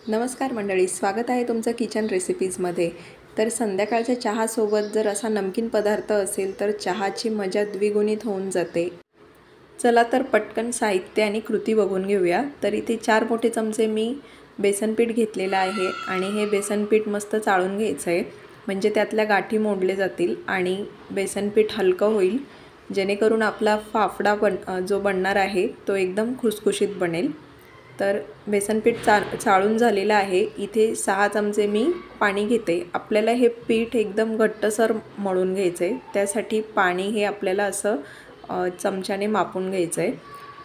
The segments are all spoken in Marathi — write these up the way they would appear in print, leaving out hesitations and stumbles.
नमस्कार मंडळी, स्वागत आहे तुमचं किचन रेसिपीजमध्ये। तर संध्याकाळच्या चहासोबत जर असा नमकीन पदार्थ असेल तर चहाची मजा द्विगुणित होऊन जाते। चला तर पटकन साहित्य आणि कृती बघून घेऊया। तर इथे 4 मोठे चमचे मी बेसन पीठ घेतलेलं आहे आणि हे बेसन पीठ मस्त चाळून घ्यायचं आहे, म्हणजे त्यातल्या गाठी मोडले जातील आणि बेसन पीठ हलकं होईल, जेणेकरून आपला फाफडा जो बनणार आहे तो एकदम खुसखुशीत बनेल। तर बेसन पीठ चाळून झालेलं आहे। इथे 6 चमचे मी पाणी घेते। आपल्याला हे पीठ एकदम घट्टसर मळून घ्यायचं आहे, त्यासाठी पाणी हे आपल्याला असं चमच्याने मापून घ्यायचं आहे।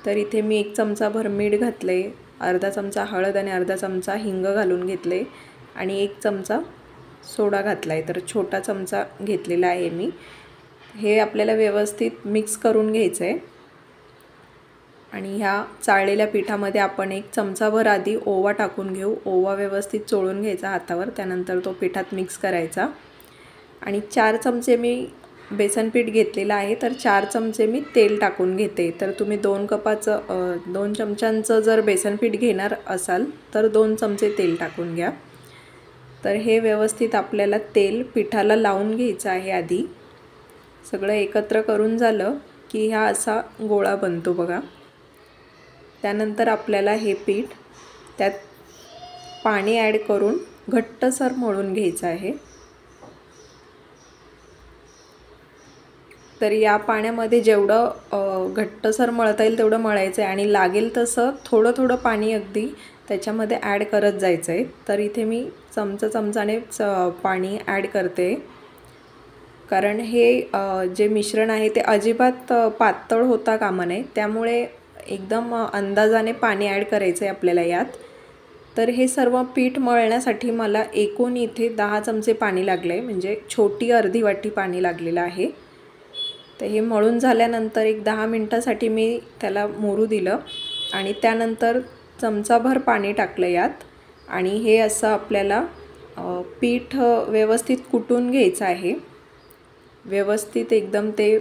तर इथे मी 1 चमचाभर मीठ घातले, अर्धा चमचा हळद आणि अर्धा चमचा हिंग घालून घेतले आणि 1 चमचा सोडा घातला आहे। तर छोटा चमचा घेतलेला आहे मी। हे आपल्याला व्यवस्थित मिक्स करून घ्यायचं आहे आणि ह्या चाळलेल्या पिठामध्ये आपण 1 चमचाभर आधी ओवा टाकून घेऊ। ओवा व्यवस्थित चोळून घ्यायचा हातावर, त्यानंतर तो पिठात मिक्स करायचा आणि 4 चमचे मी बेसन पीठ घेतलेलं आहे, तर 4 चमचे मी तेल टाकून घेते। तर तुम्ही 2 चमच्यांचं जर बेसन पीठ घेणार असाल तर 2 चमचे तेल टाकून घ्या। तर हे व्यवस्थित आपल्याला तेल पिठाला लावून घ्यायचं आहे। आधी सगळं एकत्र करून झालं की हा असा गोळा बनतो बघा। त्यानंतर आपल्याला हे पीठ त्यात पाणी ॲड करून घट्टसर मळून घ्यायचं आहे। तर या पाण्यामध्ये जेवढं घट्टसर मळता येईल तेवढं मळायचं आहे आणि लागेल तसं थोडं थोडं पाणी अगदी त्याच्यामध्ये ॲड करत जायचं आहे। तर इथे मी चमचाने पाणी ॲड करते, कारण हे जे मिश्रण आहे ते अजिबात पातळ होता कामा नये, त्यामुळे एकदम अंदाजाने पाणी ॲड करायचं आहे आपल्याला यात। तर हे सर्व पीठ मळण्यासाठी मला एकूण इथे 10 चमचे पाणी लागलं आहे, म्हणजे छोटी अर्धी वाटी पाणी लागलेलं आहे। तर हे मळून झाल्यानंतर 10 मिनिटासाठी मी त्याला मुरू दिलं आणि त्यानंतर चमचाभर पाणी टाकलं यात आणि हे असं आपल्याला पीठ व्यवस्थित कुटून घ्यायचं आहे। व्यवस्थित एकदम ते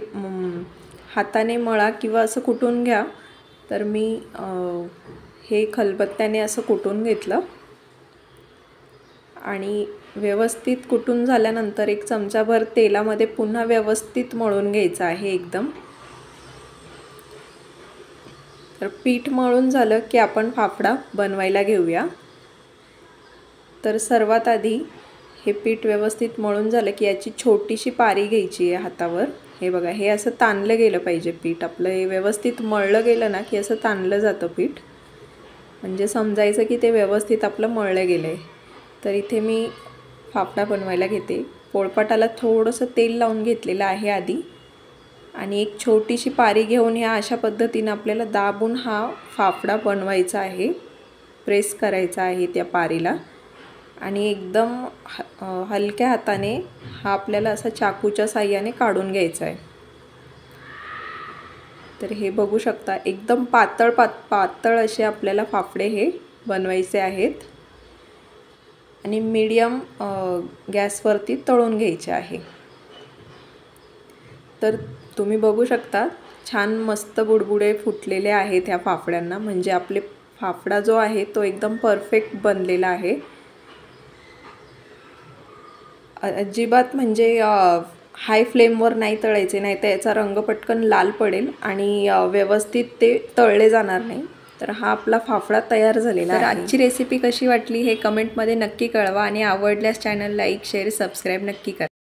हाताने मळा किंवा असं कुटून घ्या। तर मी हे खलबत्त्याने असं कुटून घेतलं आणि व्यवस्थित कुटून झाल्यानंतर 1 चमचाभर तेलामध्ये पुन्हा व्यवस्थित मळून घ्यायचं आहे एकदम। तर पीठ मळून झालं की आपण फाफडा बनवायला घेऊया। तर सर्वात आधी हे पीठ व्यवस्थित मळून झालं की याची छोटीशी पारी घ्यायची आहे हातावर। हे बघा, हे असं ताणलं गेलं पाहिजे पीठ आपलं। हे व्यवस्थित मळलं गेलं ना की असं ताणलं जातं पीठ, म्हणजे समजायचं की ते व्यवस्थित आपलं मळलं गेलं आहे। तर इथे मी फाफडा बनवायला घेते। पोळपाटाला थोडंसं तेल लावून घेतलेलं आहे आधी आणि एक छोटीशी पारी घेऊन ह्या अशा पद्धतीने आपल्याला दाबून हा फाफडा बनवायचा आहे, प्रेस करायचा आहे त्या पारीला आणि एकदम हलक्या हाताने हा आपल्याला असा चाकूच्या साहाय्याने काढून घ्यायचा आहे। तर हे बघू शकता, एकदम पातळ असे आपल्याला फाफडे हे बनवायचे आहेत आणि मीडियम गॅसवरती तळून घ्यायचे आहे। तर तुम्ही बघू शकता, छान मस्त बुडबुडे फुटलेले आहेत ह्या फाफड्यांना, म्हणजे आपले फाफडा जो आहे तो एकदम परफेक्ट बनलेला आहे। अजिबात म्हणजे हाय फ्लेमवर नाही तळायचे, नाही तर याचा रंग पटकन लाल पडेल आणि व्यवस्थित ते तळले जाणार नाही। तर हा आपला फाफडा तयार झालेला आहे। आजची रेसिपी कशी वाटली हे कमेंटमध्ये नक्की कळवा आणि आवडल्यास चॅनल लाईक, शेअर, सबस्क्राईब नक्की करा।